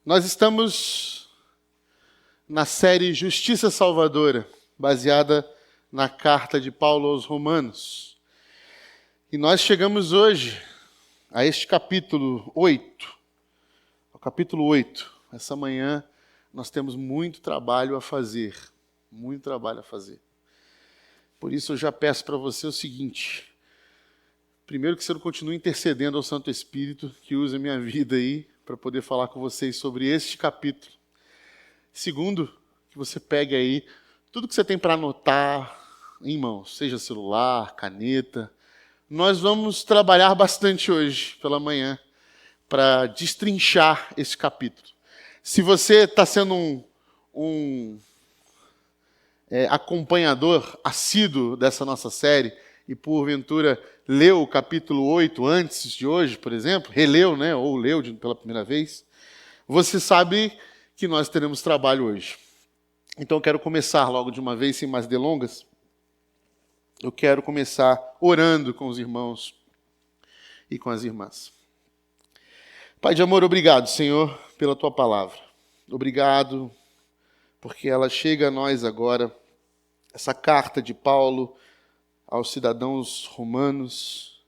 Nós estamos na série Justiça Salvadora, baseada na carta de Paulo aos Romanos. E nós chegamos hoje a este capítulo 8. O capítulo 8. Essa manhã nós temos muito trabalho a fazer. Muito trabalho a fazer. Por isso eu já peço para você o seguinte. Primeiro, que você continue intercedendo ao Santo Espírito, que use a minha vida aí, para poder falar com vocês sobre este capítulo. Segundo, que você pegue aí tudo que você tem para anotar em mãos, seja celular, caneta. Nós vamos trabalhar bastante hoje, pela manhã, para destrinchar esse capítulo. Se você está sendo um acompanhador assíduo dessa nossa série, e porventura leu o capítulo 8 antes de hoje, por exemplo, releu, né, ou leu pela primeira vez, você sabe que nós teremos trabalho hoje. Então eu quero começar logo de uma vez, sem mais delongas. Eu quero começar orando com os irmãos e com as irmãs. Pai de amor, obrigado, Senhor, pela Tua palavra. Obrigado, porque ela chega a nós agora, essa carta de Paulo aos cidadãos romanos,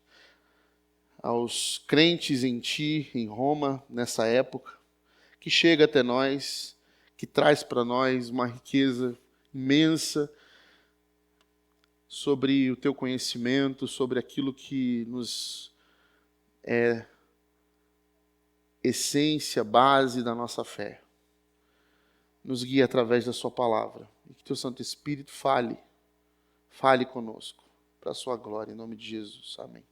aos crentes em Ti, em Roma, nessa época, que chega até nós, que traz para nós uma riqueza imensa sobre o Teu conhecimento, sobre aquilo que nos é essência, base da nossa fé. Nos guia através da Sua palavra. E que Teu Santo Espírito fale conosco, para a Sua glória, em nome de Jesus. Amém.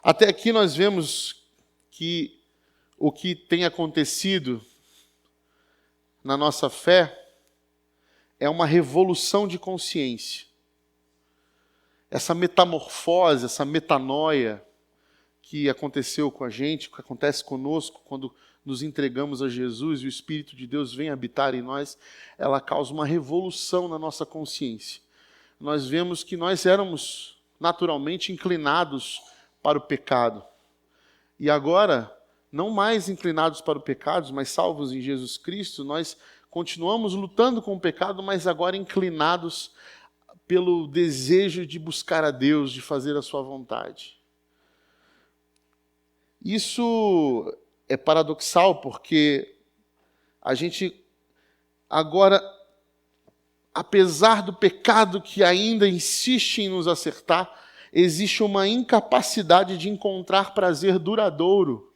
Até aqui nós vemos que o que tem acontecido na nossa fé é uma revolução de consciência. Essa metamorfose, essa metanoia que aconteceu com a gente, que acontece conosco quando nos entregamos a Jesus e o Espírito de Deus vem habitar em nós, ela causa uma revolução na nossa consciência. Nós vemos que nós éramos naturalmente inclinados para o pecado. E agora, não mais inclinados para o pecado, mas salvos em Jesus Cristo, nós continuamos lutando com o pecado, mas agora inclinados pelo desejo de buscar a Deus, de fazer a Sua vontade. Isso é paradoxal, porque a gente agora, apesar do pecado que ainda insiste em nos acertar, existe uma incapacidade de encontrar prazer duradouro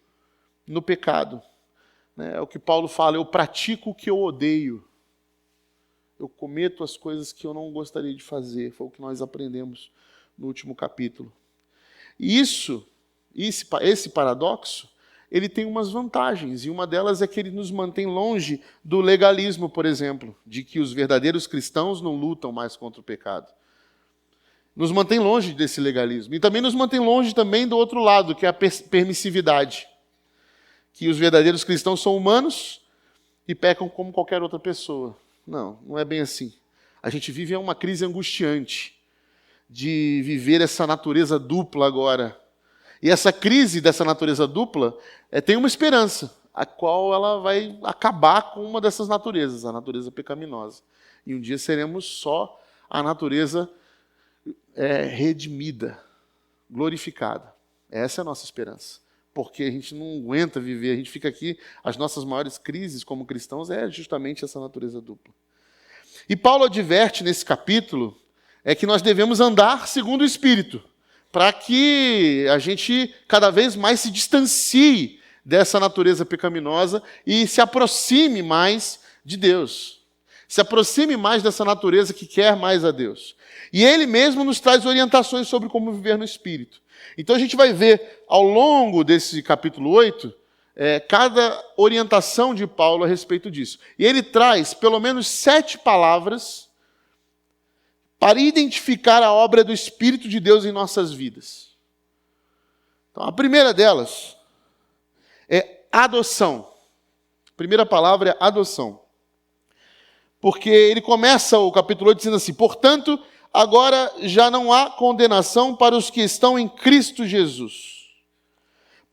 no pecado. É o que Paulo fala, eu pratico o que eu odeio. Eu cometo as coisas que eu não gostaria de fazer. Foi o que nós aprendemos no último capítulo. E esse paradoxo, ele tem umas vantagens, e uma delas é que ele nos mantém longe do legalismo, por exemplo, de que os verdadeiros cristãos não lutam mais contra o pecado. Nos mantém longe desse legalismo. E também nos mantém longe também do outro lado, que é a permissividade. Que os verdadeiros cristãos são humanos e pecam como qualquer outra pessoa. Não, não é bem assim. A gente vive uma crise angustiante de viver essa natureza dupla agora. E essa crise dessa natureza dupla tem uma esperança, a qual ela vai acabar com uma dessas naturezas, a natureza pecaminosa. E um dia seremos só a natureza redimida, glorificada. Essa é a nossa esperança. Porque a gente não aguenta viver, a gente fica aqui, as nossas maiores crises como cristãos é justamente essa natureza dupla. E Paulo adverte nesse capítulo que nós devemos andar segundo o Espírito, para que a gente cada vez mais se distancie dessa natureza pecaminosa e se aproxime mais de Deus. Se aproxime mais dessa natureza que quer mais a Deus. E Ele mesmo nos traz orientações sobre como viver no Espírito. Então a gente vai ver ao longo desse capítulo 8, cada orientação de Paulo a respeito disso. E ele traz pelo menos 7 palavras para identificar a obra do Espírito de Deus em nossas vidas. Então, a primeira delas é adoção. A primeira palavra é adoção. Porque ele começa o capítulo 8 dizendo assim, portanto, agora já não há condenação para os que estão em Cristo Jesus.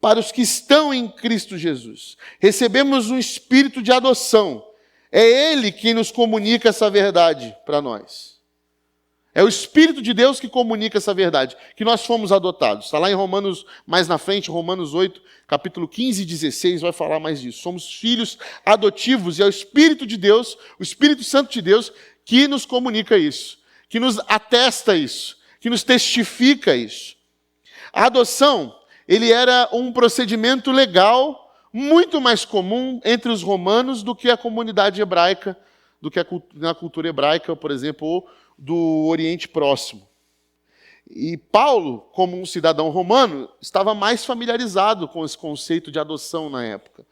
para os que estão em Cristo Jesus. Recebemos um espírito de adoção. É Ele quem nos comunica essa verdade para nós. É o Espírito de Deus que comunica essa verdade, que nós fomos adotados. Está lá em Romanos, mais na frente, Romanos 8, capítulo 15 e 16, vai falar mais disso. Somos filhos adotivos e é o Espírito de Deus, o Espírito Santo de Deus, que nos comunica isso, que nos atesta isso, que nos testifica isso. A adoção, ele era um procedimento legal muito mais comum entre os romanos do que a comunidade hebraica, do que na cultura hebraica, por exemplo, ou do Oriente Próximo. E Paulo, como um cidadão romano, estava mais familiarizado com esse conceito de adoção na época,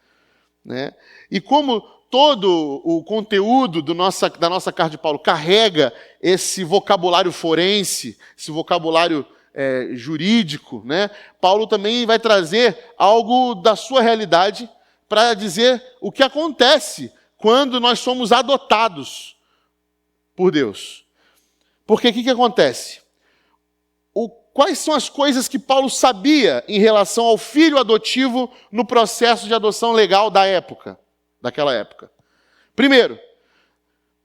né? E como todo o conteúdo da nossa carta de Paulo carrega esse vocabulário forense, esse vocabulário jurídico, né? Paulo também vai trazer algo da sua realidade para dizer o que acontece quando nós somos adotados por Deus. Porque o que acontece? Quais são as coisas que Paulo sabia em relação ao filho adotivo no processo de adoção legal daquela época? Primeiro,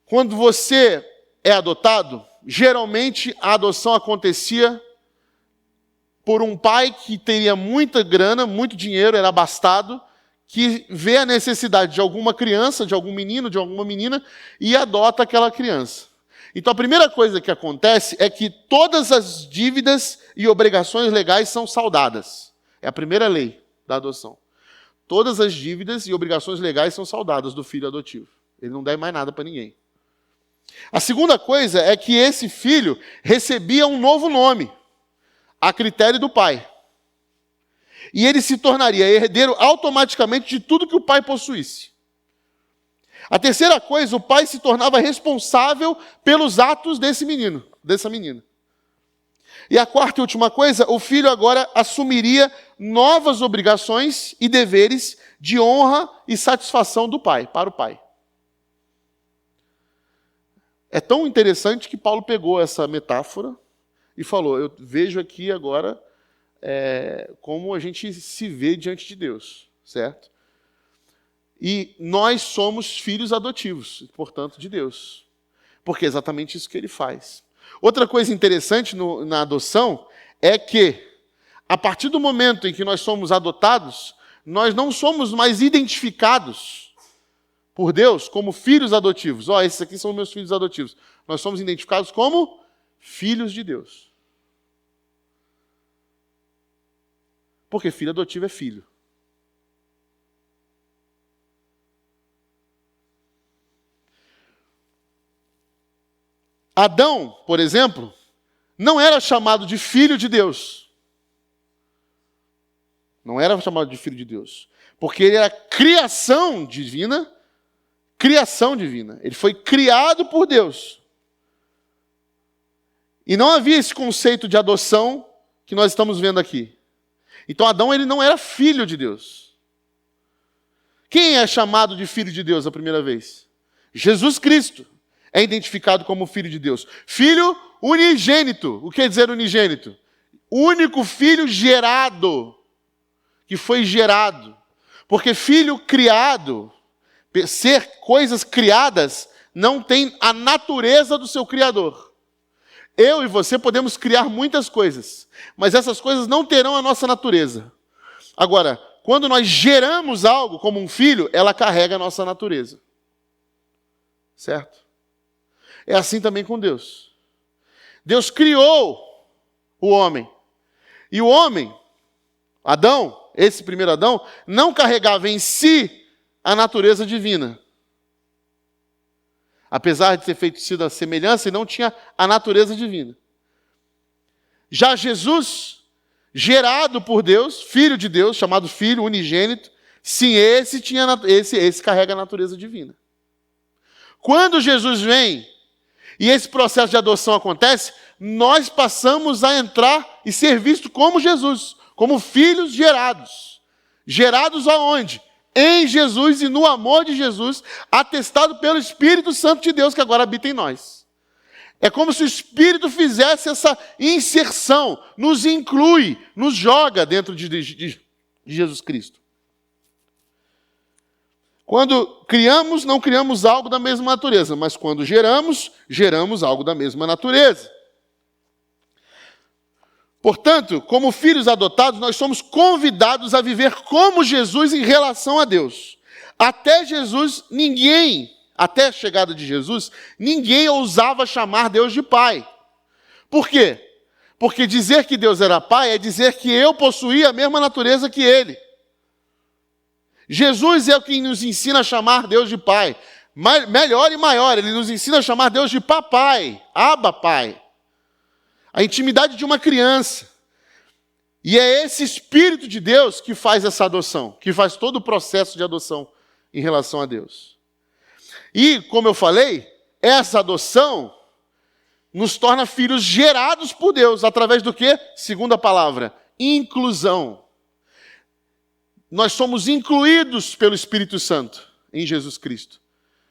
quando você é adotado, geralmente a adoção acontecia por um pai que teria muita grana, muito dinheiro, era abastado, que vê a necessidade de alguma criança, de algum menino, de alguma menina, e adota aquela criança. Então a primeira coisa que acontece é que todas as dívidas e obrigações legais são saldadas. É a primeira lei da adoção. Todas as dívidas e obrigações legais são saldadas do filho adotivo. Ele não deve mais nada para ninguém. A segunda coisa é que esse filho recebia um novo nome, a critério do pai. E ele se tornaria herdeiro automaticamente de tudo que o pai possuísse. A terceira coisa, o pai se tornava responsável pelos atos desse menino, dessa menina. E a quarta e última coisa, o filho agora assumiria novas obrigações e deveres de honra e satisfação do pai, para o pai. É tão interessante que Paulo pegou essa metáfora e falou, eu vejo aqui agora como a gente se vê diante de Deus, certo? E nós somos filhos adotivos, portanto, de Deus. Porque é exatamente isso que ele faz. Outra coisa interessante na adoção é que, a partir do momento em que nós somos adotados, nós não somos mais identificados por Deus como filhos adotivos. Esses aqui são meus filhos adotivos. Nós somos identificados como filhos de Deus. Porque filho adotivo é filho. Adão, por exemplo, não era chamado de filho de Deus. Não era chamado de filho de Deus. Porque ele era criação divina. Ele foi criado por Deus. E não havia esse conceito de adoção que nós estamos vendo aqui. Então Adão ele não era filho de Deus. Quem é chamado de filho de Deus a primeira vez? Jesus Cristo. É identificado como filho de Deus. Filho unigênito. O que quer dizer unigênito? Único filho gerado. Que foi gerado. Porque filho criado, ser coisas criadas, não tem a natureza do seu Criador. Eu e você podemos criar muitas coisas, mas essas coisas não terão a nossa natureza. Agora, quando nós geramos algo como um filho, ela carrega a nossa natureza. Certo? É assim também com Deus. Deus criou o homem. E o homem, Adão, esse primeiro Adão, não carregava em si a natureza divina. Apesar de ter sido a semelhança, ele não tinha a natureza divina. Já Jesus, gerado por Deus, filho de Deus, chamado filho unigênito, sim, esse carrega a natureza divina. Quando Jesus vem e esse processo de adoção acontece, nós passamos a entrar e ser vistos como Jesus, como filhos gerados. Gerados aonde? Em Jesus e no amor de Jesus, atestado pelo Espírito Santo de Deus que agora habita em nós. É como se o Espírito fizesse essa inserção, nos inclui, nos joga dentro de Jesus Cristo. Quando criamos, não criamos algo da mesma natureza, mas quando geramos, geramos algo da mesma natureza. Portanto, como filhos adotados, nós somos convidados a viver como Jesus em relação a Deus. Até a chegada de Jesus, ninguém ousava chamar Deus de Pai. Por quê? Porque dizer que Deus era Pai é dizer que eu possuía a mesma natureza que Ele. Jesus é o que nos ensina a chamar Deus de Pai. Melhor e maior, Ele nos ensina a chamar Deus de Papai, Abba Pai. A intimidade de uma criança. E é esse Espírito de Deus que faz essa adoção, que faz todo o processo de adoção em relação a Deus. E, como eu falei, essa adoção nos torna filhos gerados por Deus, através do quê? Segunda palavra, inclusão. Nós somos incluídos pelo Espírito Santo em Jesus Cristo.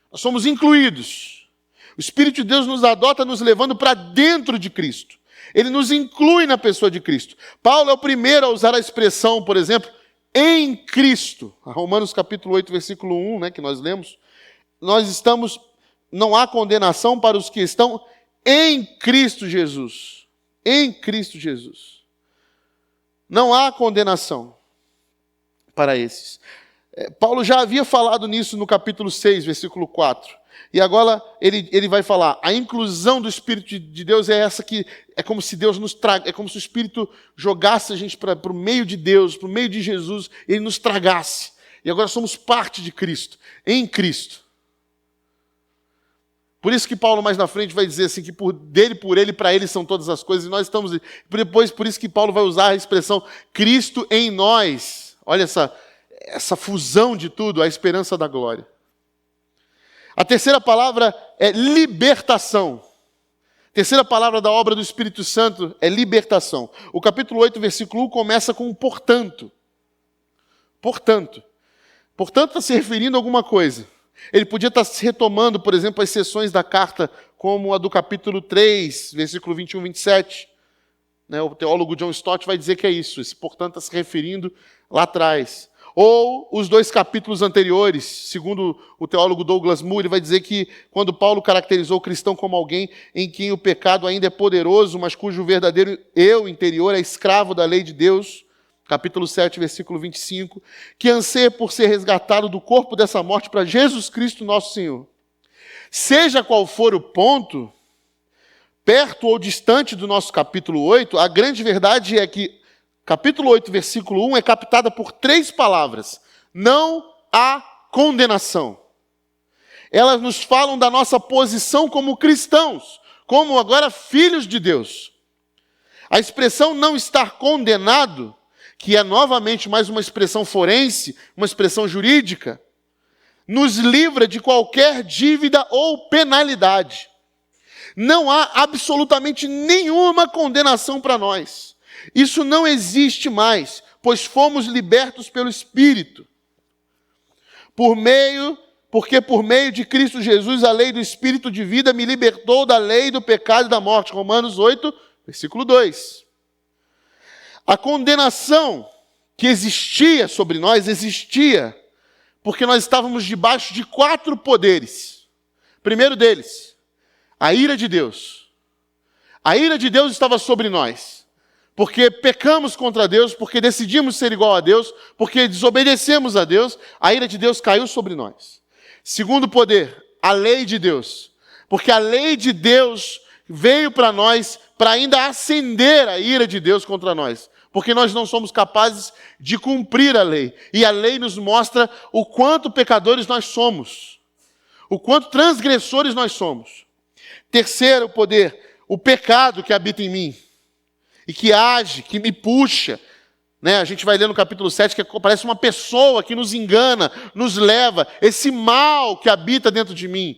Nós somos incluídos. O Espírito de Deus nos adota, nos levando para dentro de Cristo. Ele nos inclui na pessoa de Cristo. Paulo é o primeiro a usar a expressão, por exemplo, em Cristo. Romanos capítulo 8, versículo 1, né, que nós lemos. Não há condenação para os que estão em Cristo Jesus. Em Cristo Jesus. Não há condenação para esses. Paulo já havia falado nisso no capítulo 6, versículo 4. E agora ele vai falar, a inclusão do Espírito de Deus é essa que é como se Deus nos traga, é como se o Espírito jogasse a gente para o meio de Deus, para o meio de Jesus, ele nos tragasse. E agora somos parte de Cristo, em Cristo. Por isso que Paulo mais na frente vai dizer assim, que por ele, para ele são todas as coisas, e nós estamos... Depois, por isso que Paulo vai usar a expressão Cristo em nós. Olha essa fusão de tudo, a esperança da glória. A terceira palavra é libertação. A terceira palavra da obra do Espírito Santo é libertação. O capítulo 8, versículo 1 começa com um portanto. Portanto. Portanto está se referindo a alguma coisa. Ele podia estar se retomando, por exemplo, as seções da carta, como a do capítulo 3, versículo 21 e 27. O teólogo John Stott vai dizer que é isso. Esse portanto está se referindo lá atrás. Ou os 2 capítulos anteriores, segundo o teólogo Douglas Moo, ele vai dizer que quando Paulo caracterizou o cristão como alguém em quem o pecado ainda é poderoso, mas cujo verdadeiro eu interior é escravo da lei de Deus, capítulo 7, versículo 25, que anseia por ser resgatado do corpo dessa morte para Jesus Cristo nosso Senhor. Seja qual for o ponto, perto ou distante do nosso capítulo 8, a grande verdade é que capítulo 8, versículo 1 é captada por 3 palavras. Não há condenação. Elas nos falam da nossa posição como cristãos, como agora filhos de Deus. A expressão não estar condenado, que é novamente mais uma expressão forense, uma expressão jurídica, nos livra de qualquer dívida ou penalidade. Não há absolutamente nenhuma condenação para nós. Isso não existe mais, pois fomos libertos pelo Espírito. Porque por meio de Cristo Jesus, a lei do Espírito de vida me libertou da lei do pecado e da morte. Romanos 8, versículo 2. A condenação que existia sobre nós, existia porque nós estávamos debaixo de 4 poderes. Primeiro deles, a ira de Deus. A ira de Deus estava sobre nós. Porque pecamos contra Deus, porque decidimos ser igual a Deus, porque desobedecemos a Deus, a ira de Deus caiu sobre nós. Segundo poder, a lei de Deus. Porque a lei de Deus veio para nós para ainda acender a ira de Deus contra nós. Porque nós não somos capazes de cumprir a lei. E a lei nos mostra o quanto pecadores nós somos. O quanto transgressores nós somos. Terceiro poder, o pecado que habita em mim. E que age, que me puxa. A gente vai ler no capítulo 7 que parece uma pessoa que nos engana, nos leva. Esse mal que habita dentro de mim.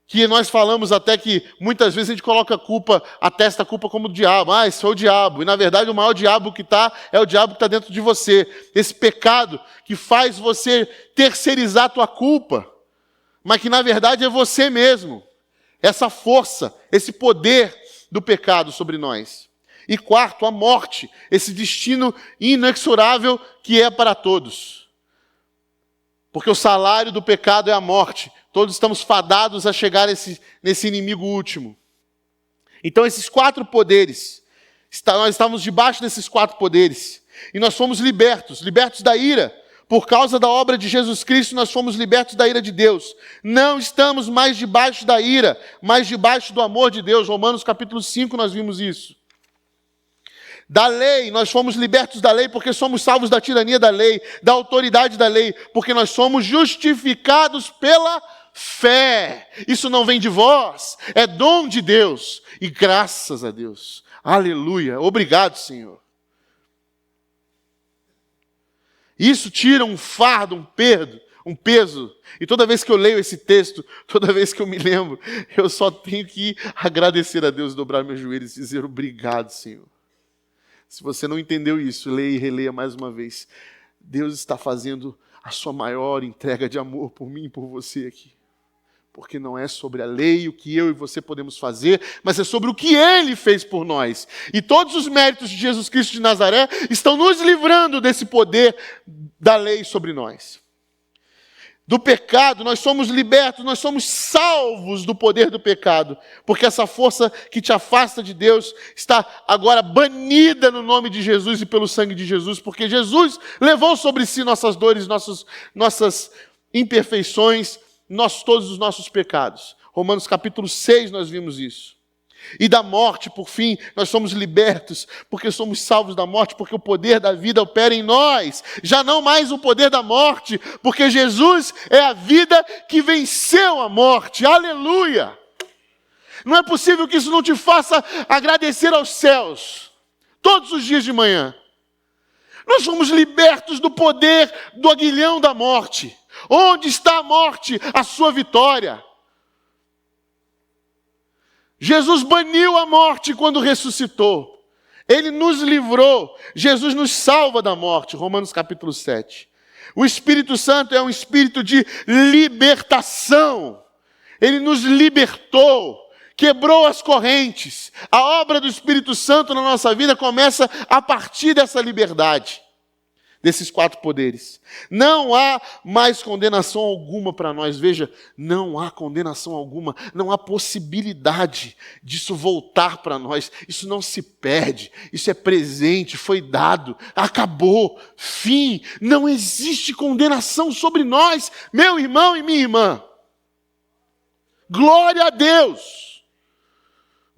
Que nós falamos até que muitas vezes a gente coloca a culpa, atesta a culpa como o diabo. Isso é o diabo. E na verdade o maior diabo que está é o diabo que está dentro de você. Esse pecado que faz você terceirizar a tua culpa. Mas que na verdade é você mesmo. Essa força, esse poder do pecado sobre nós. E quarto, a morte, esse destino inexorável que é para todos. Porque o salário do pecado é a morte. Todos estamos fadados a chegar nesse inimigo último. Então esses 4 poderes, nós estávamos debaixo desses 4 poderes. E nós fomos libertos da ira. Por causa da obra de Jesus Cristo, nós fomos libertos da ira de Deus. Não estamos mais debaixo da ira, mas debaixo do amor de Deus. Romanos capítulo 5 nós vimos isso. Da lei, nós fomos libertos da lei porque somos salvos da tirania da lei, da autoridade da lei, porque nós somos justificados pela fé. Isso não vem de vós, é dom de Deus. E graças a Deus. Aleluia. Obrigado, Senhor. Isso tira um fardo, um peso. E toda vez que eu leio esse texto, toda vez que eu me lembro, eu só tenho que agradecer a Deus, dobrar meus joelhos e dizer obrigado, Senhor. Se você não entendeu isso, leia e releia mais uma vez. Deus está fazendo a sua maior entrega de amor por mim e por você aqui. Porque não é sobre a lei, o que eu e você podemos fazer, mas é sobre o que Ele fez por nós. E todos os méritos de Jesus Cristo de Nazaré estão nos livrando desse poder da lei sobre nós. Do pecado, nós somos libertos, nós somos salvos do poder do pecado. Porque essa força que te afasta de Deus está agora banida no nome de Jesus e pelo sangue de Jesus. Porque Jesus levou sobre si nossas dores, nossas imperfeições, todos os nossos pecados. Romanos capítulo 6 nós vimos isso. E da morte, por fim, nós somos libertos, porque somos salvos da morte, porque o poder da vida opera em nós. Já não mais o poder da morte, porque Jesus é a vida que venceu a morte. Aleluia! Não é possível que isso não te faça agradecer aos céus, todos os dias de manhã. Nós somos libertos do poder do aguilhão da morte. Onde está a morte? A sua vitória. Jesus baniu a morte quando ressuscitou. Ele nos livrou. Jesus nos salva da morte. Romanos capítulo 7. O Espírito Santo é um espírito de libertação. Ele nos libertou, quebrou as correntes. A obra do Espírito Santo na nossa vida começa a partir dessa liberdade. Desses 4 poderes. Não há mais condenação alguma para nós. Veja, não há condenação alguma. Não há possibilidade disso voltar para nós. Isso não se perde. Isso é presente, foi dado, acabou, fim. Não existe condenação sobre nós, meu irmão e minha irmã. Glória a Deus.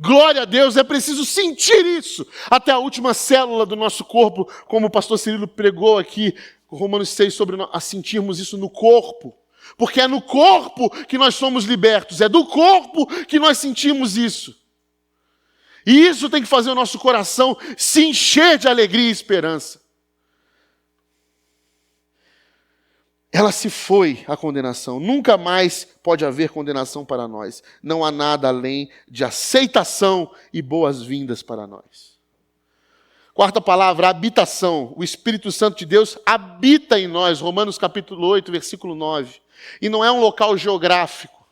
Glória a Deus, é preciso sentir isso até a última célula do nosso corpo, como o pastor Cirilo pregou aqui, Romanos 6, sobre a sentirmos isso no corpo. Porque é no corpo que nós somos libertos, é do corpo que nós sentimos isso. E isso tem que fazer o nosso coração se encher de alegria e esperança. Ela se foi, a condenação. Nunca mais pode haver condenação para nós. Não há nada além de aceitação e boas-vindas para nós. Quarta palavra, habitação. O Espírito Santo de Deus habita em nós. Romanos capítulo 8, versículo 9. E não é um local geográfico.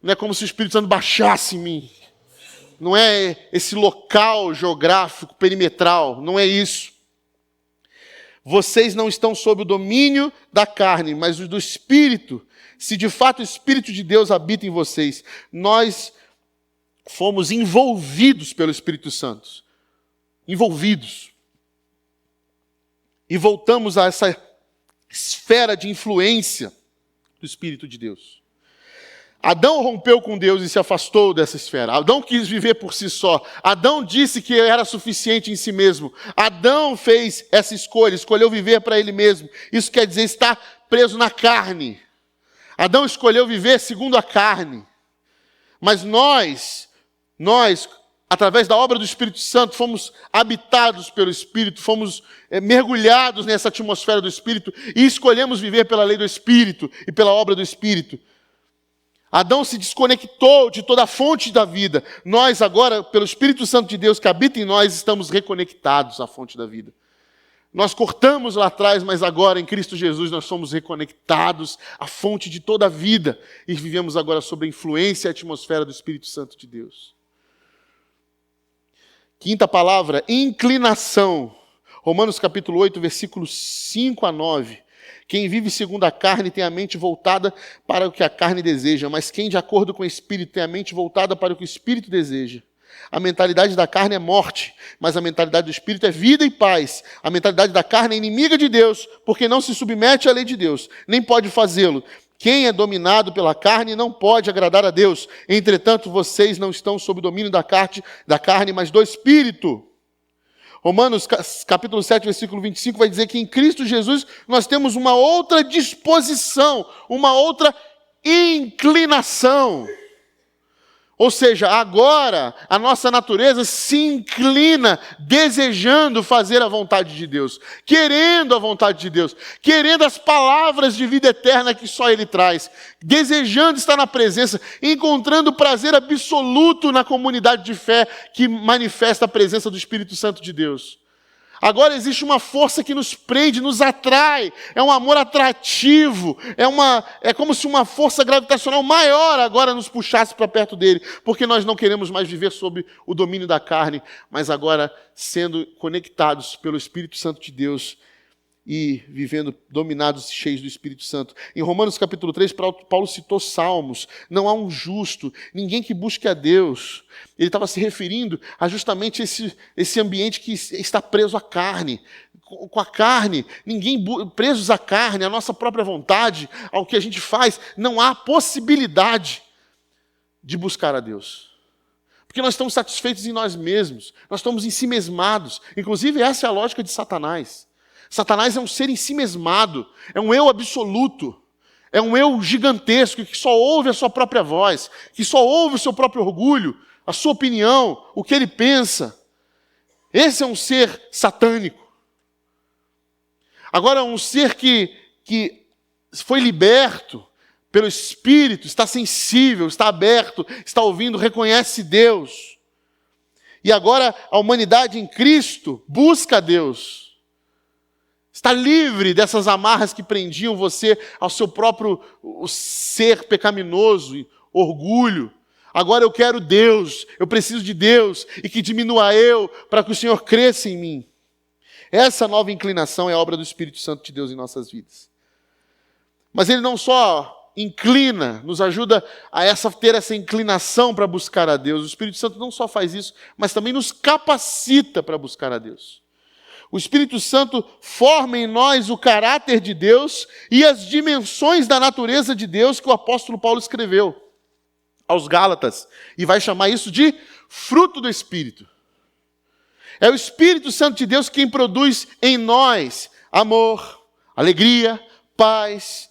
Não é como se o Espírito Santo baixasse em mim. Não é esse local geográfico, perimetral. Não é isso. Vocês não estão sob o domínio da carne, mas do Espírito. Se de fato o Espírito de Deus habita em vocês, nós fomos envolvidos pelo Espírito Santo. Envolvidos. E voltamos a essa esfera de influência do Espírito de Deus. Adão rompeu com Deus e se afastou dessa esfera. Adão quis viver por si só. Adão disse que era suficiente em si mesmo. Adão fez essa escolha, escolheu viver para ele mesmo. Isso quer dizer estar preso na carne. Adão escolheu viver segundo a carne. Mas nós, através da obra do Espírito Santo, fomos habitados pelo Espírito, fomos mergulhados nessa atmosfera do Espírito e escolhemos viver pela lei do Espírito e pela obra do Espírito. Adão se desconectou de toda a fonte da vida. Nós agora, pelo Espírito Santo de Deus que habita em nós, estamos reconectados à fonte da vida. Nós cortamos lá atrás, mas agora em Cristo Jesus nós somos reconectados à fonte de toda a vida e vivemos agora sob a influência e a atmosfera do Espírito Santo de Deus. Quinta palavra, inclinação. Romanos capítulo 8, versículos 5 a 9. Quem vive segundo a carne tem a mente voltada para o que a carne deseja, mas quem de acordo com o Espírito tem a mente voltada para o que o Espírito deseja. A mentalidade da carne é morte, mas a mentalidade do Espírito é vida e paz. A mentalidade da carne é inimiga de Deus, porque não se submete à lei de Deus, nem pode fazê-lo. Quem é dominado pela carne não pode agradar a Deus. Entretanto, vocês não estão sob o domínio da carne, mas do Espírito. Romanos capítulo 7, versículo 25 vai dizer que em Cristo Jesus nós temos uma outra disposição, uma outra inclinação. Ou seja, agora a nossa natureza se inclina desejando fazer a vontade de Deus, querendo a vontade de Deus, querendo as palavras de vida eterna que só Ele traz, desejando estar na presença, encontrando prazer absoluto na comunidade de fé que manifesta a presença do Espírito Santo de Deus. Agora existe uma força que nos prende, nos atrai, é um amor atrativo, é como se uma força gravitacional maior agora nos puxasse para perto dele, porque nós não queremos mais viver sob o domínio da carne, mas agora sendo conectados pelo Espírito Santo de Deus e vivendo dominados e cheios do Espírito Santo. Em Romanos capítulo 3, Paulo citou Salmos. Não há um justo, ninguém que busque a Deus. Ele estava se referindo a justamente esse ambiente que está preso à carne. Com a carne, presos à carne, à nossa própria vontade, ao que a gente faz, não há possibilidade de buscar a Deus. Porque nós estamos satisfeitos em nós mesmos, nós estamos ensimesmados. Inclusive, essa é a lógica de Satanás. Satanás é um ser ensimesmado, é um eu absoluto, é um eu gigantesco que só ouve a sua própria voz, que só ouve o seu próprio orgulho, a sua opinião, o que ele pensa. Esse é um ser satânico. Agora, um ser que foi liberto pelo Espírito, está sensível, está aberto, está ouvindo, reconhece Deus. E agora a humanidade em Cristo busca a Deus. Está livre dessas amarras que prendiam você ao seu próprio ser pecaminoso, orgulho. Agora eu quero Deus, eu preciso de Deus e que diminua eu para que o Senhor cresça em mim. Essa nova inclinação é a obra do Espírito Santo de Deus em nossas vidas. Mas Ele não só inclina, nos ajuda a ter essa inclinação para buscar a Deus. O Espírito Santo não só faz isso, mas também nos capacita para buscar a Deus. O Espírito Santo forma em nós o caráter de Deus e as dimensões da natureza de Deus que o apóstolo Paulo escreveu aos Gálatas. E vai chamar isso de fruto do Espírito. É o Espírito Santo de Deus quem produz em nós amor, alegria, paz,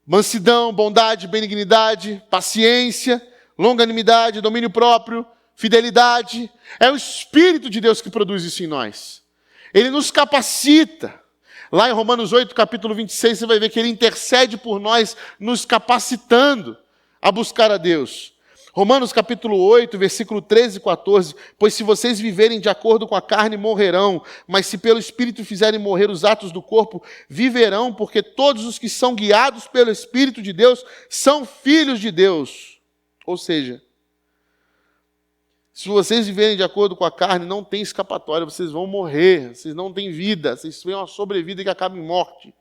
mansidão, bondade, benignidade, paciência, longanimidade, domínio próprio, fidelidade. É o Espírito de Deus que produz isso em nós. Ele nos capacita. Lá em Romanos 8, capítulo 26, você vai ver que Ele intercede por nós, nos capacitando a buscar a Deus. Romanos capítulo 8, versículo 13 e 14. Pois se vocês viverem de acordo com a carne, morrerão. Mas se pelo Espírito fizerem morrer os atos do corpo, viverão, porque todos os que são guiados pelo Espírito de Deus são filhos de Deus. Ou seja, se vocês viverem de acordo com a carne, não tem escapatória, vocês vão morrer, vocês não têm vida, vocês têm uma sobrevida que acaba em morte.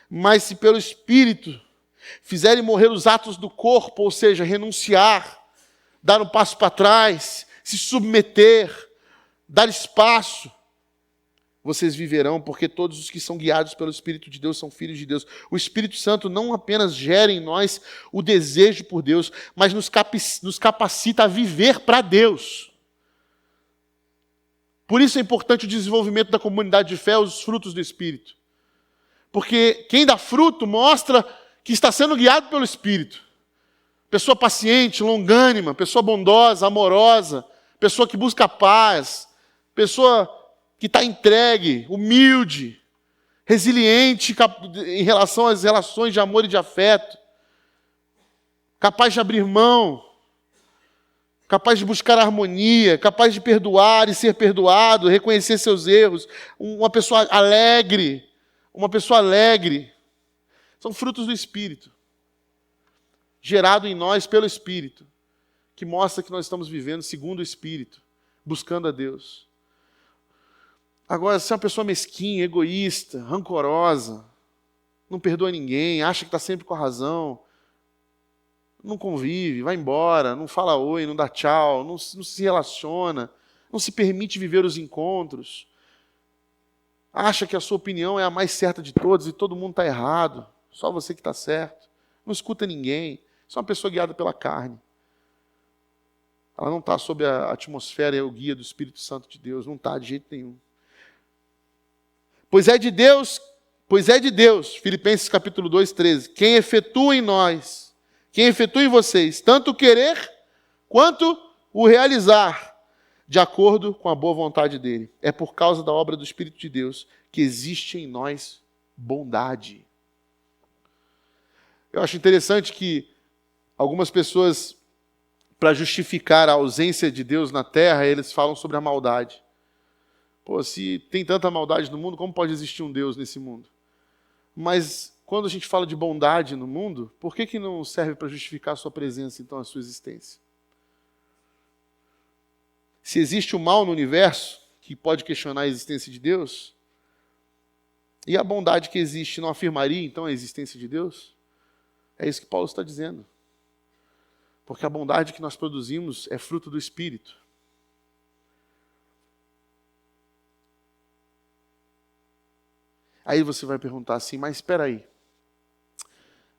Mas se pelo Espírito fizerem morrer os atos do corpo, ou seja, renunciar, dar um passo para trás, se submeter, dar espaço, vocês viverão, porque todos os que são guiados pelo Espírito de Deus são filhos de Deus. O Espírito Santo não apenas gera em nós o desejo por Deus, mas nos capacita a viver para Deus. Por isso é importante o desenvolvimento da comunidade de fé, os frutos do Espírito. Porque quem dá fruto mostra que está sendo guiado pelo Espírito. Pessoa paciente, longânima, pessoa bondosa, amorosa, pessoa que busca paz, pessoa que está entregue, humilde, resiliente em relação às relações de amor e de afeto, capaz de abrir mão, capaz de buscar harmonia, capaz de perdoar e ser perdoado, reconhecer seus erros, uma pessoa alegre, são frutos do Espírito, gerado em nós pelo Espírito, que mostra que nós estamos vivendo segundo o Espírito, buscando a Deus. Agora, se é uma pessoa mesquinha, egoísta, rancorosa, não perdoa ninguém, acha que está sempre com a razão, não convive, vai embora, não fala oi, não dá tchau, não se relaciona, não se permite viver os encontros, acha que a sua opinião é a mais certa de todos e todo mundo está errado, só você que está certo, não escuta ninguém, só uma pessoa guiada pela carne. Ela não está sob a atmosfera e o guia do Espírito Santo de Deus, não está de jeito nenhum. Pois é de Deus, Filipenses capítulo 2, 13, quem efetua em vocês, tanto o querer quanto o realizar, de acordo com a boa vontade dele. É por causa da obra do Espírito de Deus que existe em nós bondade. Eu acho interessante que algumas pessoas, para justificar a ausência de Deus na terra, eles falam sobre a maldade. Pô, se tem tanta maldade no mundo, como pode existir um Deus nesse mundo? Mas quando a gente fala de bondade no mundo, por que não serve para justificar a sua presença, então, a sua existência? Se existe o mal no universo, que pode questionar a existência de Deus, e a bondade que existe não afirmaria, então, a existência de Deus? É isso que Paulo está dizendo. Porque a bondade que nós produzimos é fruto do Espírito. Aí você vai perguntar assim, mas espera aí.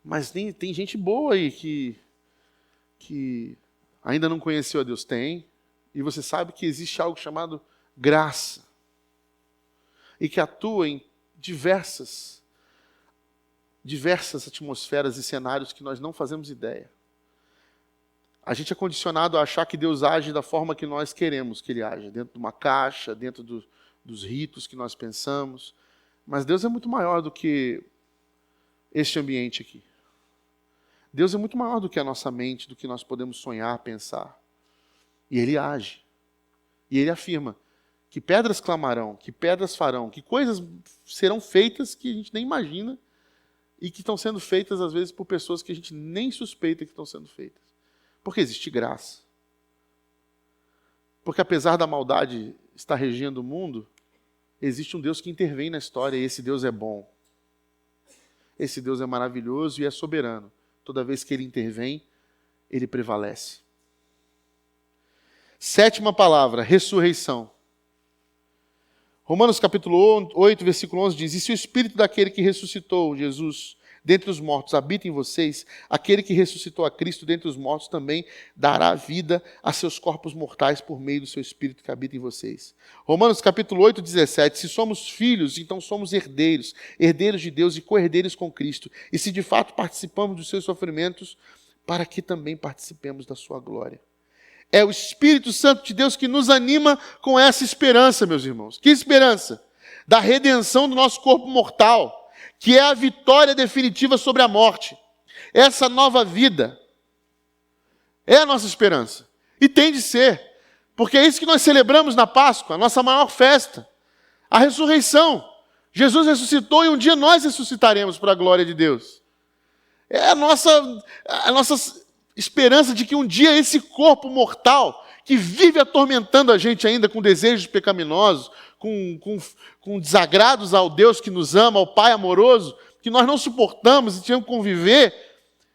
Mas tem gente boa aí que ainda não conheceu a Deus. Tem. E você sabe que existe algo chamado graça. E que atua em diversas atmosferas e cenários que nós não fazemos ideia. A gente é condicionado a achar que Deus age da forma que nós queremos que Ele age. Dentro de uma caixa, dentro dos ritos que nós pensamos. Mas Deus é muito maior do que este ambiente aqui. Deus é muito maior do que a nossa mente, do que nós podemos sonhar, pensar. E Ele age. E Ele afirma que pedras clamarão, que pedras farão, que coisas serão feitas que a gente nem imagina e que estão sendo feitas, às vezes, por pessoas que a gente nem suspeita que estão sendo feitas. Porque existe graça. Porque apesar da maldade estar regendo o mundo, existe um Deus que intervém na história e esse Deus é bom. Esse Deus é maravilhoso e é soberano. Toda vez que Ele intervém, Ele prevalece. Sétima palavra, ressurreição. Romanos capítulo 8, versículo 11 diz, e se o Espírito daquele que ressuscitou Jesus dentre os mortos habita em vocês, aquele que ressuscitou a Cristo dentre os mortos também dará vida a seus corpos mortais por meio do seu Espírito que habita em vocês. Romanos capítulo 8, 17, se somos filhos, então somos herdeiros, herdeiros de Deus e co-herdeiros com Cristo, e se de fato participamos dos seus sofrimentos, para que também participemos da sua glória. É o Espírito Santo de Deus que nos anima com essa esperança, meus irmãos. Que esperança? Da redenção do nosso corpo mortal, que é a vitória definitiva sobre a morte. Essa nova vida é a nossa esperança. E tem de ser, porque é isso que nós celebramos na Páscoa, a nossa maior festa, a ressurreição. Jesus ressuscitou e um dia nós ressuscitaremos para a glória de Deus. É a nossa esperança de que um dia esse corpo mortal, que vive atormentando a gente ainda com desejos pecaminosos, com desagrados ao Deus que nos ama, ao Pai amoroso, que nós não suportamos e tínhamos que conviver,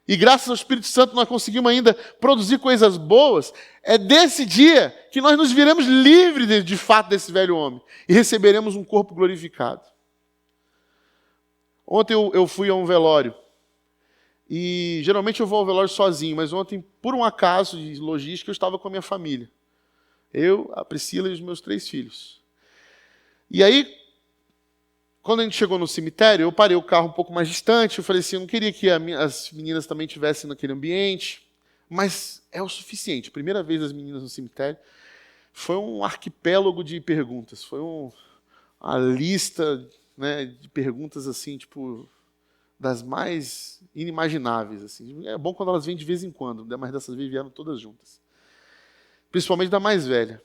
e graças ao Espírito Santo nós conseguimos ainda produzir coisas boas, é desse dia que nós nos viremos livres de fato desse velho homem e receberemos um corpo glorificado. Ontem eu fui a um velório, e geralmente eu vou ao velório sozinho, mas ontem, por um acaso de logística, eu estava com a minha família. Eu, a Priscila e os meus 3 filhos. E aí, quando a gente chegou no cemitério, eu parei o carro um pouco mais distante, eu falei assim, eu não queria que as meninas também estivessem naquele ambiente, mas é o suficiente. Primeira vez as meninas no cemitério, foi um arquipélago de perguntas, foi uma lista, né, de perguntas assim, tipo, das mais inimagináveis. Assim. É bom quando elas vêm de vez em quando, mas dessas vezes vieram todas juntas. Principalmente da mais velha.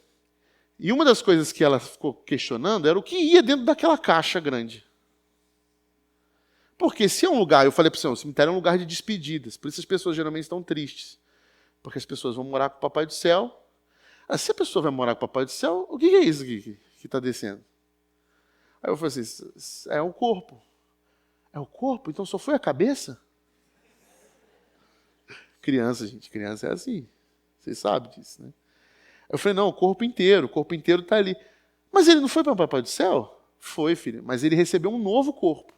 E uma das coisas que ela ficou questionando era o que ia dentro daquela caixa grande. Porque se é um lugar, eu falei para você, o cemitério é um lugar de despedidas, por isso as pessoas geralmente estão tristes. Porque as pessoas vão morar com o Papai do Céu, Se a pessoa vai morar com o Papai do Céu, o que é isso aqui que está descendo? Aí eu falei assim, é o corpo. É o corpo? Então só foi a cabeça? Criança, gente, criança é assim. Vocês sabem disso, né? Eu falei, não, o corpo inteiro está ali. Mas ele não foi para o Papai do Céu? Foi, filho, mas ele recebeu um novo corpo.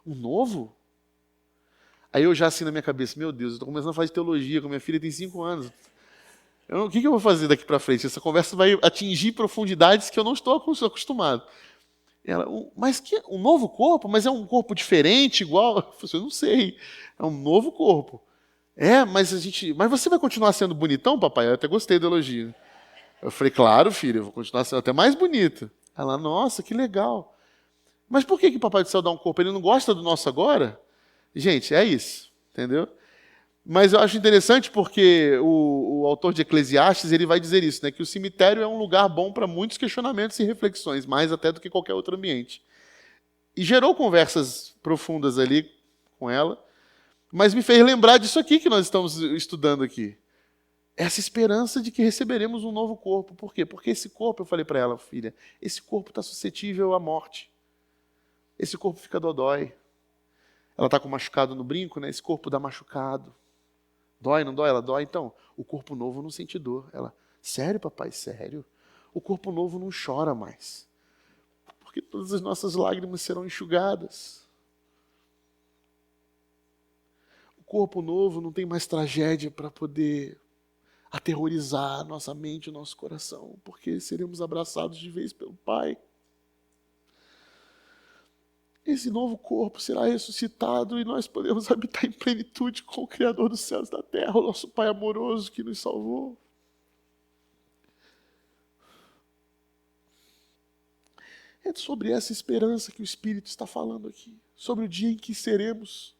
Um novo? Aí eu já assim na minha cabeça, meu Deus, eu estou começando a fazer teologia, com minha filha tem 5 anos. O que eu vou fazer daqui para frente? Essa conversa vai atingir profundidades que eu não estou acostumado. Ela, mas um novo corpo? Mas é um corpo diferente, igual? Eu falei, eu não sei, é um novo corpo. Mas você vai continuar sendo bonitão, papai? Eu até gostei do elogio. Eu falei, claro, filho, eu vou continuar sendo até mais bonito. Ela, nossa, que legal. Mas por que o Papai do Céu dá um corpo? Ele não gosta do nosso agora? Gente, é isso, entendeu? Mas eu acho interessante porque o autor de Eclesiastes ele vai dizer isso, né, que o cemitério é um lugar bom para muitos questionamentos e reflexões, mais até do que qualquer outro ambiente. E gerou conversas profundas ali com ela, mas me fez lembrar disso aqui que nós estamos estudando aqui. Essa esperança de que receberemos um novo corpo. Por quê? Porque esse corpo, eu falei para ela, filha, esse corpo está suscetível à morte. Esse corpo fica dodói. Ela está com machucado no brinco, né? Esse corpo dá machucado. Dói, não dói? Ela dói. Então, o corpo novo não sente dor. Ela, sério, papai? Sério? O corpo novo não chora mais. Porque todas as nossas lágrimas serão enxugadas. O corpo novo não tem mais tragédia para poder aterrorizar a nossa mente e o nosso coração, porque seremos abraçados de vez pelo Pai. Esse novo corpo será ressuscitado e nós podemos habitar em plenitude com o Criador dos céus e da terra, o nosso Pai amoroso que nos salvou. É sobre essa esperança que o Espírito está falando aqui, sobre o dia em que seremos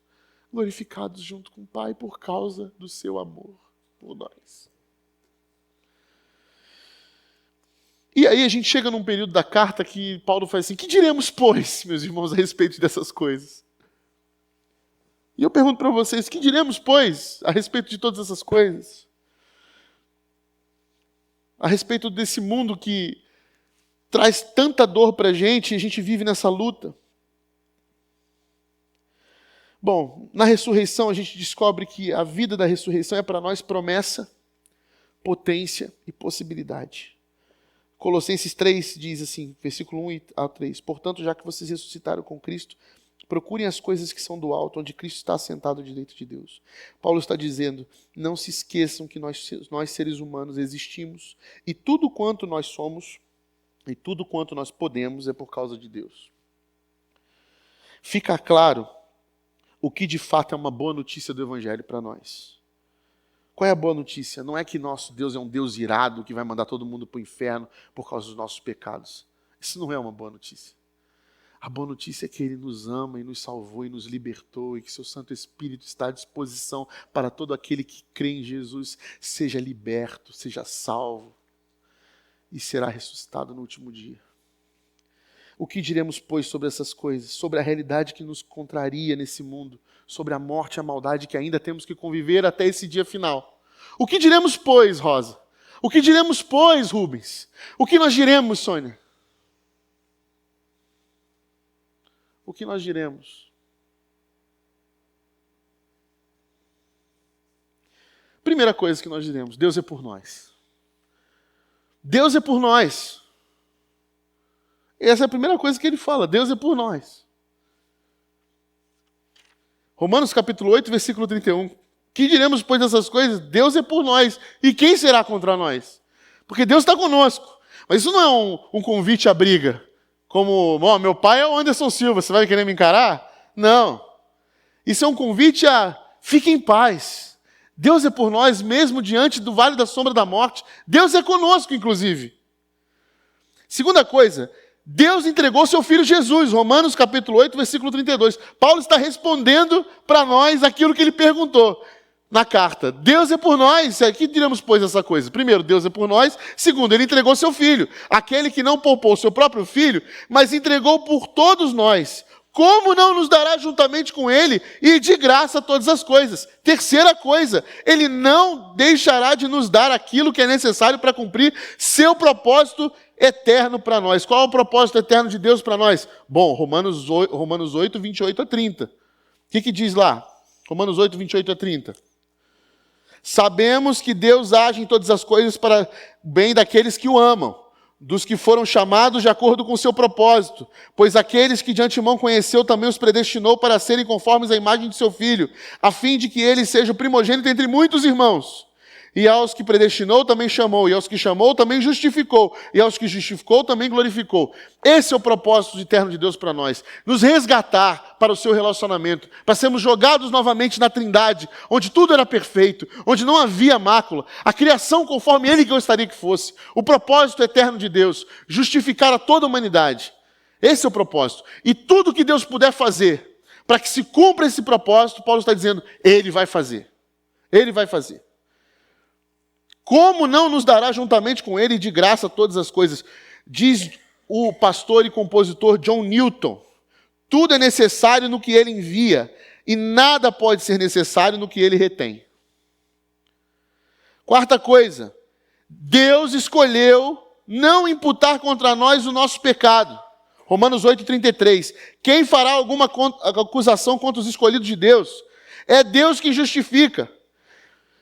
glorificados junto com o Pai por causa do seu amor por nós. E aí a gente chega num período da carta que Paulo faz assim, que diremos, pois, meus irmãos, a respeito dessas coisas? E eu pergunto para vocês, que diremos, pois, a respeito de todas essas coisas? A respeito desse mundo que traz tanta dor para a gente vive nessa luta. Bom, na ressurreição a gente descobre que a vida da ressurreição é para nós promessa, potência e possibilidade. Colossenses 3 diz assim, versículo 1 a 3, portanto, já que vocês ressuscitaram com Cristo, procurem as coisas que são do alto, onde Cristo está assentado à direita de Deus. Paulo está dizendo, não se esqueçam que nós seres humanos existimos, e tudo quanto nós somos, e tudo quanto nós podemos é por causa de Deus. Fica claro o que de fato é uma boa notícia do Evangelho para nós. Qual é a boa notícia? Não é que nosso Deus é um Deus irado que vai mandar todo mundo para o inferno por causa dos nossos pecados. Isso não é uma boa notícia. A boa notícia é que Ele nos ama e nos salvou e nos libertou e que seu Santo Espírito está à disposição para todo aquele que crê em Jesus seja liberto, seja salvo e será ressuscitado no último dia. O que diremos, pois, sobre essas coisas? Sobre a realidade que nos contraria nesse mundo, sobre a morte e a maldade que ainda temos que conviver até esse dia final. O que diremos, pois, Rosa? O que diremos, pois, Rubens? O que nós diremos, Sônia? O que nós diremos? Primeira coisa que nós diremos, Deus é por nós. Deus é por nós. Essa é a primeira coisa que ele fala, Deus é por nós. Romanos capítulo 8, versículo 31. Que diremos, pois, dessas coisas? Deus é por nós. E quem será contra nós? Porque Deus está conosco. Mas isso não é um convite à briga. Como, meu pai é o Anderson Silva, você vai querer me encarar? Não. Isso é um convite a fique em paz. Deus é por nós, mesmo diante do vale da sombra da morte. Deus é conosco, inclusive. Segunda coisa, Deus entregou seu Filho Jesus, Romanos capítulo 8, versículo 32. Paulo está respondendo para nós aquilo que ele perguntou na carta. Deus é por nós. Aqui diremos, pois, essa coisa. Primeiro, Deus é por nós. Segundo, ele entregou seu Filho. Aquele que não poupou seu próprio Filho, mas entregou por todos nós. como não nos dará juntamente com ele e de graça todas as coisas? Terceira coisa, ele não deixará de nos dar aquilo que é necessário para cumprir seu propósito eterno para nós. Qual é o propósito eterno de Deus para nós? Bom, Romanos 8, 28 a 30. O que diz lá? Romanos 8, 28 a 30. Sabemos que Deus age em todas as coisas para o bem daqueles que o amam, dos que foram chamados de acordo com o seu propósito, pois aqueles que de antemão conheceu também os predestinou para serem conformes à imagem de seu Filho, a fim de que ele seja o primogênito entre muitos irmãos. E aos que predestinou também chamou, e aos que chamou também justificou, e aos que justificou também glorificou. Esse é o propósito eterno de Deus para nós, nos resgatar para o seu relacionamento, para sermos jogados novamente na Trindade, onde tudo era perfeito, onde não havia mácula, a criação conforme Ele gostaria que fosse, o propósito eterno de Deus, justificar a toda a humanidade. Esse é o propósito. E tudo que Deus puder fazer para que se cumpra esse propósito, Paulo está dizendo, Ele vai fazer. Ele vai fazer. Como não nos dará juntamente com ele de graça todas as coisas? Diz o pastor e compositor John Newton. Tudo é necessário no que ele envia, e nada pode ser necessário no que ele retém. Quarta coisa, Deus escolheu não imputar contra nós o nosso pecado. Romanos 8,33. Quem fará alguma acusação contra os escolhidos de Deus? É Deus quem justifica.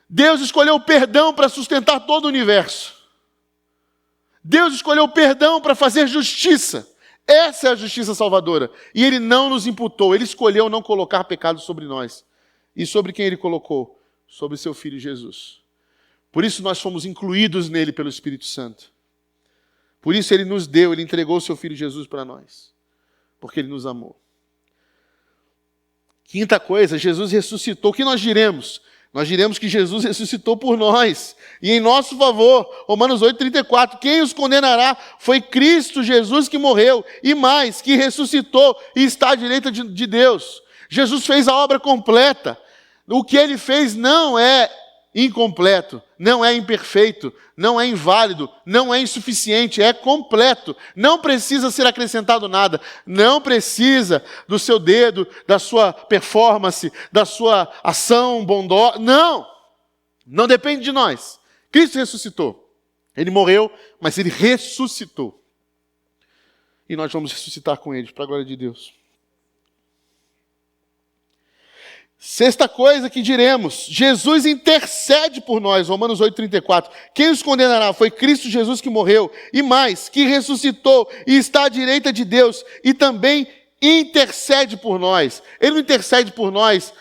Deus escolheu o perdão para sustentar todo o universo. Deus escolheu o perdão para fazer justiça. Essa é a justiça salvadora. E Ele não nos imputou. Ele escolheu não colocar pecado sobre nós. E sobre quem Ele colocou? Sobre seu Filho Jesus. Por isso nós fomos incluídos nele pelo Espírito Santo. Por isso Ele nos deu, Ele entregou o seu Filho Jesus para nós. Porque Ele nos amou. Quinta coisa, Jesus ressuscitou. O que nós diremos? Nós diremos que Jesus ressuscitou por nós, e em nosso favor. Romanos 8,34. Quem os condenará? Foi Cristo Jesus que morreu, e mais, que ressuscitou e está à direita de Deus. Jesus fez a obra completa. O que Ele fez não é incompleto, não é imperfeito, não é inválido, não é insuficiente, é completo. Não precisa ser acrescentado nada, não precisa do seu dedo, da sua performance, da sua ação bondosa. Não depende de nós. Cristo ressuscitou. Ele morreu, mas Ele ressuscitou. E nós vamos ressuscitar com Ele, para a glória de Deus. Sexta coisa que diremos, Jesus intercede por nós, Romanos 8,34. Quem os condenará? Foi Cristo Jesus que morreu, e mais, que ressuscitou e está à direita de Deus, e também intercede por nós. Ele não intercede por nós,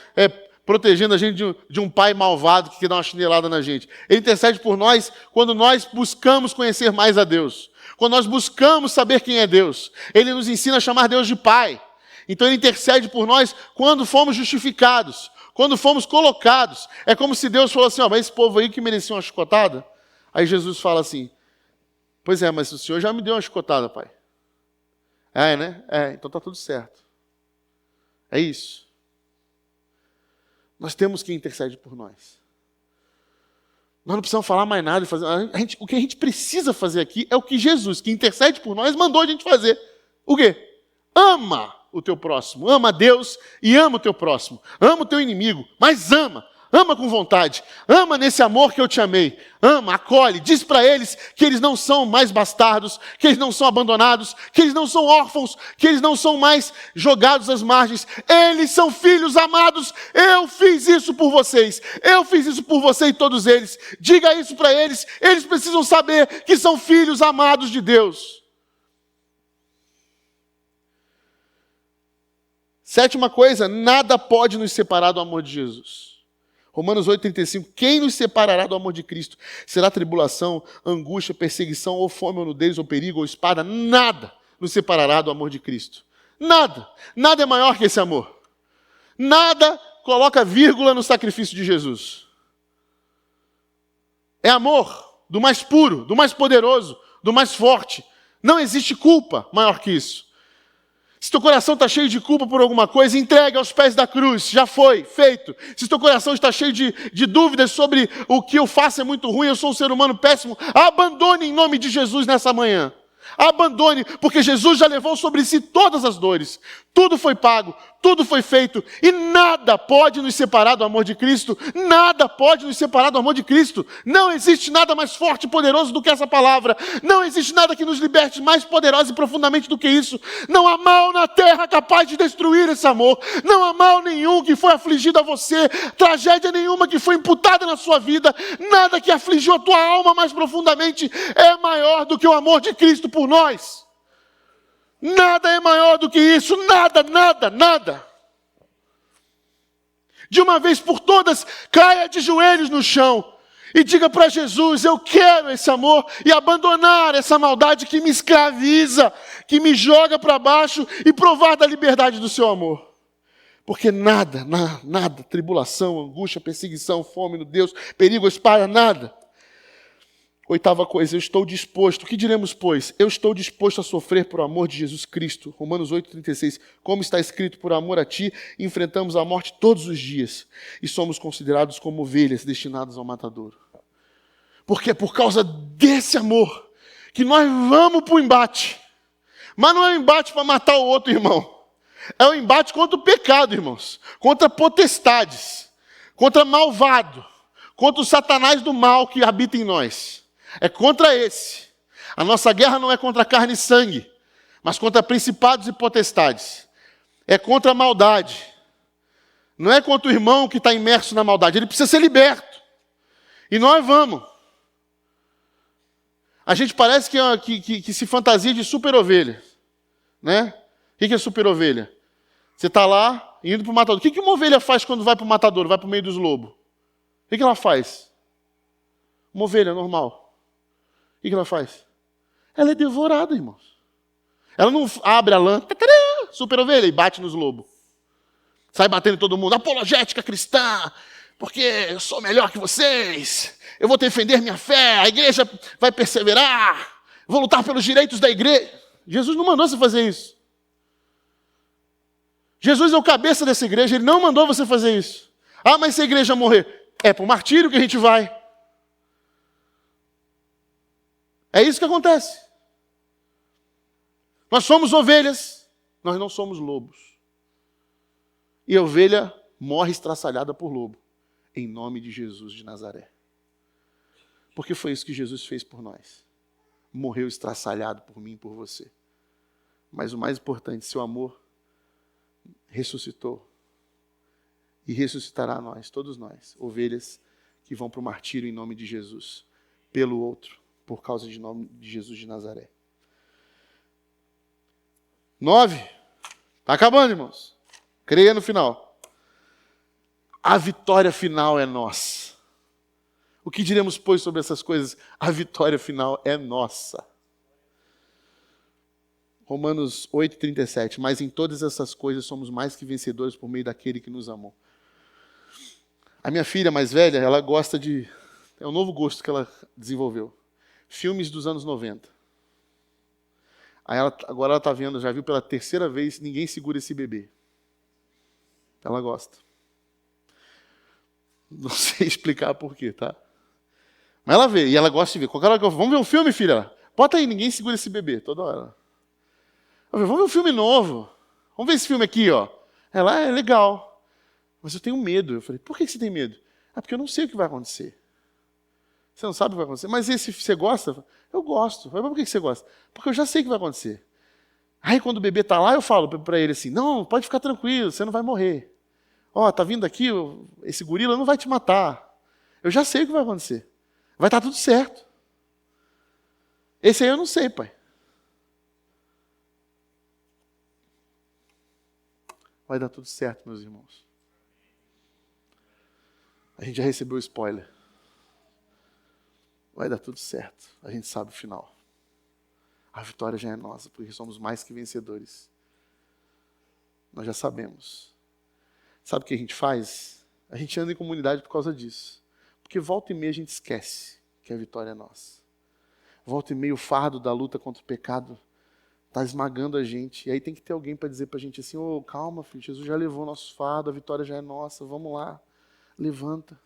protegendo a gente de um pai malvado que quer dar uma chinelada na gente. Ele intercede por nós quando nós buscamos conhecer mais a Deus, quando nós buscamos saber quem é Deus. Ele nos ensina a chamar Deus de Pai. Então Ele intercede por nós quando fomos justificados, quando fomos colocados. É como se Deus falou assim, mas esse povo aí que merecia uma chicotada. Aí Jesus fala assim, pois é, mas o Senhor já me deu uma chicotada, Pai. Né? Então está tudo certo. É isso. Nós temos quem intercede por nós. Nós não precisamos falar mais nada. O que a gente precisa fazer aqui é o que Jesus, que intercede por nós, mandou a gente fazer. O quê? Ama o teu próximo, ama a Deus e ama o teu próximo, ama o teu inimigo, mas ama com vontade, ama nesse amor que eu te amei, ama, acolhe, diz para eles que eles não são mais bastardos, que eles não são abandonados, que eles não são órfãos, que eles não são mais jogados às margens, eles são filhos amados, eu fiz isso por vocês, eu fiz isso por você e todos eles, diga isso para eles, eles precisam saber que são filhos amados de Deus. Sétima coisa, nada pode nos separar do amor de Jesus. Romanos 8,35, quem nos separará do amor de Cristo? Será tribulação, angústia, perseguição, ou fome, ou nudez, ou perigo, ou espada? Nada nos separará do amor de Cristo. Nada. Nada é maior que esse amor. Nada coloca vírgula no sacrifício de Jesus. É amor do mais puro, do mais poderoso, do mais forte. Não existe culpa maior que isso. Se teu coração está cheio de culpa por alguma coisa, entregue aos pés da cruz, já foi, feito. Se teu coração está cheio de dúvidas sobre o que eu faço é muito ruim, eu sou um ser humano péssimo, abandone em nome de Jesus nessa manhã. Abandone, porque Jesus já levou sobre si todas as dores. Tudo foi pago, tudo foi feito. E nada pode nos separar do amor de Cristo. Nada pode nos separar do amor de Cristo. Não existe nada mais forte e poderoso do que essa palavra. Não existe nada que nos liberte mais poderoso e profundamente do que isso. Não há mal na terra capaz de destruir esse amor. Não há mal nenhum que foi afligido a você. Tragédia nenhuma que foi imputada na sua vida. Nada que afligiu a tua alma mais profundamente é maior do que o amor de Cristo por nós. Nada é maior do que isso, nada, nada, nada. De uma vez por todas, caia de joelhos no chão e diga para Jesus: eu quero esse amor e abandonar essa maldade que me escraviza, que me joga para baixo e provar da liberdade do seu amor. Porque nada, tribulação, angústia, perseguição, fome no Deus, perigo, espada, nada. Oitava coisa, eu estou disposto. O que diremos, pois? Eu estou disposto a sofrer por amor de Jesus Cristo. Romanos 8,36. Como está escrito, por amor a ti, enfrentamos a morte todos os dias. E somos considerados como ovelhas destinadas ao matadouro. Porque é por causa desse amor que nós vamos para o embate. Mas não é um embate para matar o outro irmão. É um embate contra o pecado, irmãos. Contra potestades. Contra malvado. Contra o Satanás do mal que habita em nós. É contra esse. A nossa guerra não é contra carne e sangue, mas contra principados e potestades. É contra a maldade. Não é contra o irmão que está imerso na maldade. Ele precisa ser liberto. E nós vamos. A gente parece que se fantasia de super ovelha. Né? O que é super ovelha? Você está lá, indo para o matador. O que uma ovelha faz quando vai para o matador, vai para o meio dos lobos? O que ela faz? Uma ovelha normal. O que ela faz? Ela é devorada, irmãos. Ela não abre a lã, super ovelha, e bate nos lobos. Sai batendo em todo mundo. Apologética cristã, porque eu sou melhor que vocês. Eu vou defender minha fé, a igreja vai perseverar. Vou lutar pelos direitos da igreja. Jesus não mandou você fazer isso. Jesus é o cabeça dessa igreja, ele não mandou você fazer isso. Ah, mas se a igreja morrer, é para o martírio que a gente vai. É isso que acontece. Nós somos ovelhas, nós não somos lobos. E a ovelha morre estraçalhada por lobo, em nome de Jesus de Nazaré. Porque foi isso que Jesus fez por nós. Morreu estraçalhado por mim e por você. Mas o mais importante, seu amor ressuscitou. E ressuscitará nós, todos nós, ovelhas que vão para o martírio em nome de Jesus, pelo outro, por causa de nome de Jesus de Nazaré. 9. Está acabando, irmãos. Creia no final. A vitória final é nossa. O que diremos, pois, sobre essas coisas? A vitória final é nossa. Romanos 8,37. Mas em todas essas coisas somos mais que vencedores por meio daquele que nos amou. A minha filha mais velha, ela gosta de... É um novo gosto que ela desenvolveu. Filmes dos anos 90. Agora ela está vendo, já viu pela terceira vez, Ninguém Segura Esse Bebê. Ela gosta. Não sei explicar por quê, tá? Mas ela vê, e ela gosta de ver. Qualquer hora que eu... Vamos ver um filme, filha? Bota aí, Ninguém Segura Esse Bebê, toda hora. Vamos ver um filme novo. Vamos ver esse filme aqui, ó. Ela, é legal. Mas eu tenho medo. Eu falei, por que você tem medo? Ah, porque eu não sei o que vai acontecer. Você não sabe o que vai acontecer. Mas esse você gosta? Eu gosto. Mas por que você gosta? Porque eu já sei o que vai acontecer. Aí quando o bebê está lá, eu falo para ele assim, não, pode ficar tranquilo, você não vai morrer. Ó, tá vindo aqui, esse gorila não vai te matar. Eu já sei o que vai acontecer. Vai estar tudo certo. Esse aí eu não sei, pai. Vai dar tudo certo, meus irmãos. A gente já recebeu o spoiler. Vai dar tudo certo. A gente sabe o final. A vitória já é nossa, porque somos mais que vencedores. Nós já sabemos. Sabe o que a gente faz? A gente anda em comunidade por causa disso. Porque volta e meia a gente esquece que a vitória é nossa. Volta e meia o fardo da luta contra o pecado está esmagando a gente. E aí tem que ter alguém para dizer para a gente assim, calma, filho, Jesus já levou o nosso fardo, a vitória já é nossa, vamos lá, levanta.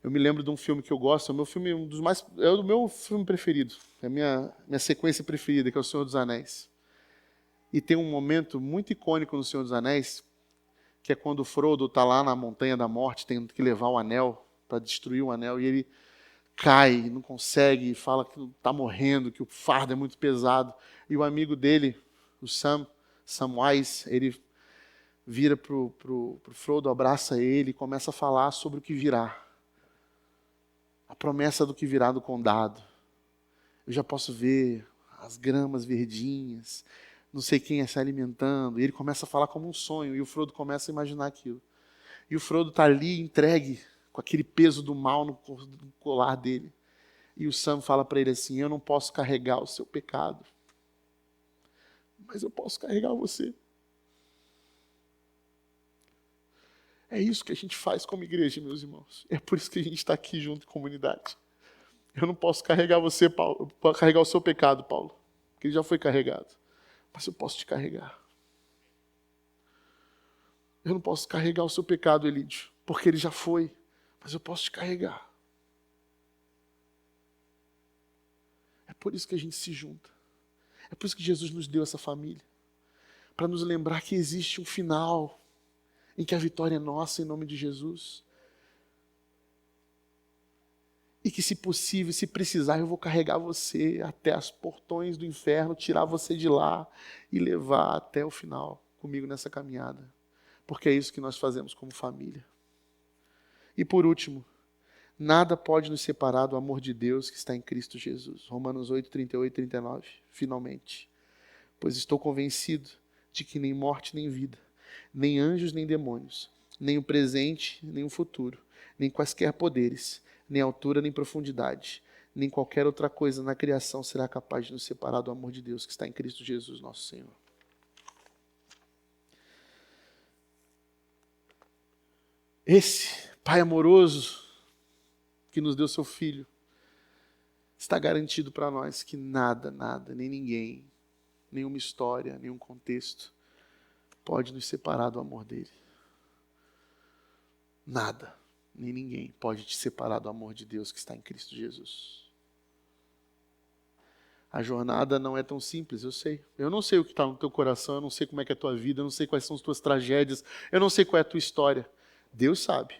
Eu me lembro de um filme que eu gosto, é o meu filme, é o meu filme preferido, é a minha sequência preferida, que é O Senhor dos Anéis. E tem um momento muito icônico no Senhor dos Anéis, que é quando o Frodo está lá na Montanha da Morte, tendo que levar o anel, para destruir o anel, e ele cai, não consegue, fala que está morrendo, que o fardo é muito pesado. E o amigo dele, o Samwise, ele vira pro Frodo, abraça ele e começa a falar sobre o que virá. A promessa do que virá do condado. Eu já posso ver as gramas verdinhas, não sei quem é se alimentando. E ele começa a falar como um sonho, e o Frodo começa a imaginar aquilo. E o Frodo está ali entregue, com aquele peso do mal no colar dele. E o Sam fala para ele assim: eu não posso carregar o seu pecado, mas eu posso carregar você. É isso que a gente faz como igreja, meus irmãos. É por isso que a gente está aqui junto em comunidade. Eu não posso carregar você, Paulo, carregar o seu pecado, Paulo, porque ele já foi carregado. Mas eu posso te carregar. Eu não posso carregar o seu pecado, Elídio, porque ele já foi. Mas eu posso te carregar. É por isso que a gente se junta. É por isso que Jesus nos deu essa família. Para nos lembrar que existe um final em que a vitória é nossa em nome de Jesus. E que, se possível, se precisar, eu vou carregar você até os portões do inferno, tirar você de lá e levar até o final comigo nessa caminhada. Porque é isso que nós fazemos como família. E por último, nada pode nos separar do amor de Deus que está em Cristo Jesus. Romanos 8, 38 e 39. Finalmente. Pois estou convencido de que nem morte nem vida, nem anjos nem demônios, nem o presente nem o futuro, nem quaisquer poderes, nem altura nem profundidade, nem qualquer outra coisa na criação será capaz de nos separar do amor de Deus que está em Cristo Jesus, nosso Senhor. Esse Pai amoroso que nos deu seu Filho está garantido para nós que nada, nem ninguém, nenhuma história, nenhum contexto pode nos separar do amor dele. Nada, nem ninguém pode te separar do amor de Deus que está em Cristo Jesus. A jornada não é tão simples, eu sei. Eu não sei o que está no teu coração, eu não sei como é que é a tua vida, eu não sei quais são as tuas tragédias, eu não sei qual é a tua história. Deus sabe.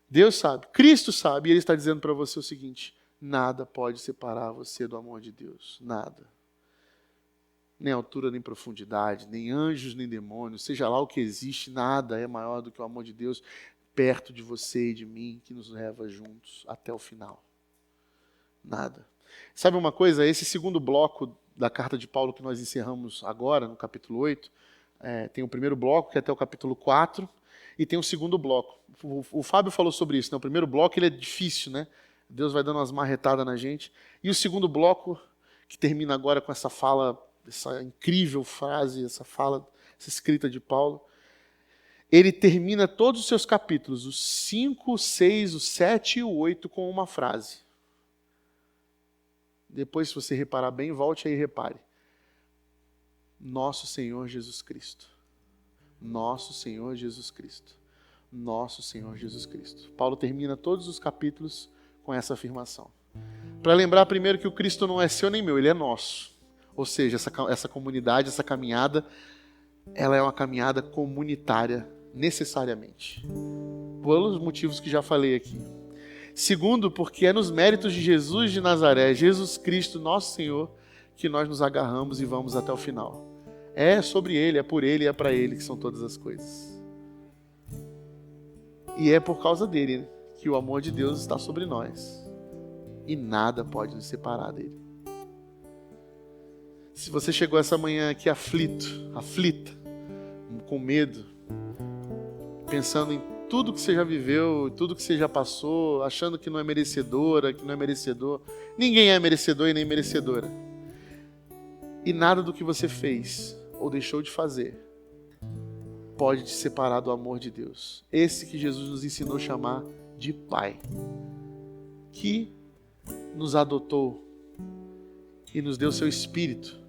Deus sabe. Cristo sabe. E Ele está dizendo para você o seguinte: nada pode separar você do amor de Deus. Nada. Nem altura, nem profundidade, nem anjos, nem demônios, seja lá o que existe, nada é maior do que o amor de Deus perto de você e de mim, que nos leva juntos até o final. Nada. Sabe uma coisa? Esse segundo bloco da carta de Paulo que nós encerramos agora, no capítulo 8, tem o primeiro bloco, que é até o capítulo 4, e tem o segundo bloco. O Fábio falou sobre isso, né? O primeiro bloco ele é difícil, né? Deus vai dando umas marretadas na gente. E o segundo bloco, que termina agora com essa fala, essa incrível frase, essa escrita de Paulo, ele termina todos os seus capítulos, os 5, o 6, o 7 e o 8, com uma frase. Depois, se você reparar bem, volte aí e repare. Nosso Senhor Jesus Cristo. Nosso Senhor Jesus Cristo. Nosso Senhor Jesus Cristo. Paulo termina todos os capítulos com essa afirmação. Para lembrar primeiro que o Cristo não é seu nem meu, ele é nosso. Ou seja, essa comunidade, essa caminhada, ela é uma caminhada comunitária, necessariamente. Pelos motivos que já falei aqui. Segundo, porque é nos méritos de Jesus de Nazaré, Jesus Cristo, nosso Senhor, que nós nos agarramos e vamos até o final. É sobre Ele, é por Ele e é para Ele que são todas as coisas. E é por causa dele que o amor de Deus está sobre nós. E nada pode nos separar dele. Se você chegou essa manhã aqui aflita, com medo, pensando em tudo que você já viveu, tudo que você já passou, achando que não é merecedora, que não é merecedor, ninguém é merecedor e nem merecedora. E nada do que você fez ou deixou de fazer pode te separar do amor de Deus. Esse que Jesus nos ensinou a chamar de Pai, que nos adotou e nos deu seu Espírito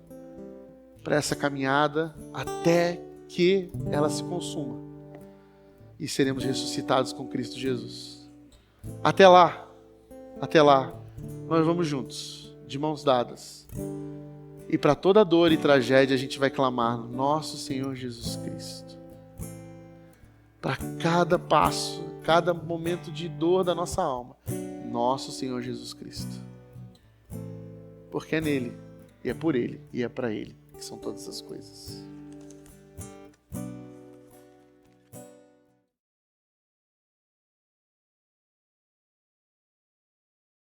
para essa caminhada até que ela se consuma e seremos ressuscitados com Cristo Jesus. Até lá, nós vamos juntos, de mãos dadas. E para toda dor e tragédia a gente vai clamar nosso Senhor Jesus Cristo. Para cada passo, cada momento de dor da nossa alma, nosso Senhor Jesus Cristo. Porque é nele, e é por ele, e é para ele que são todas as coisas.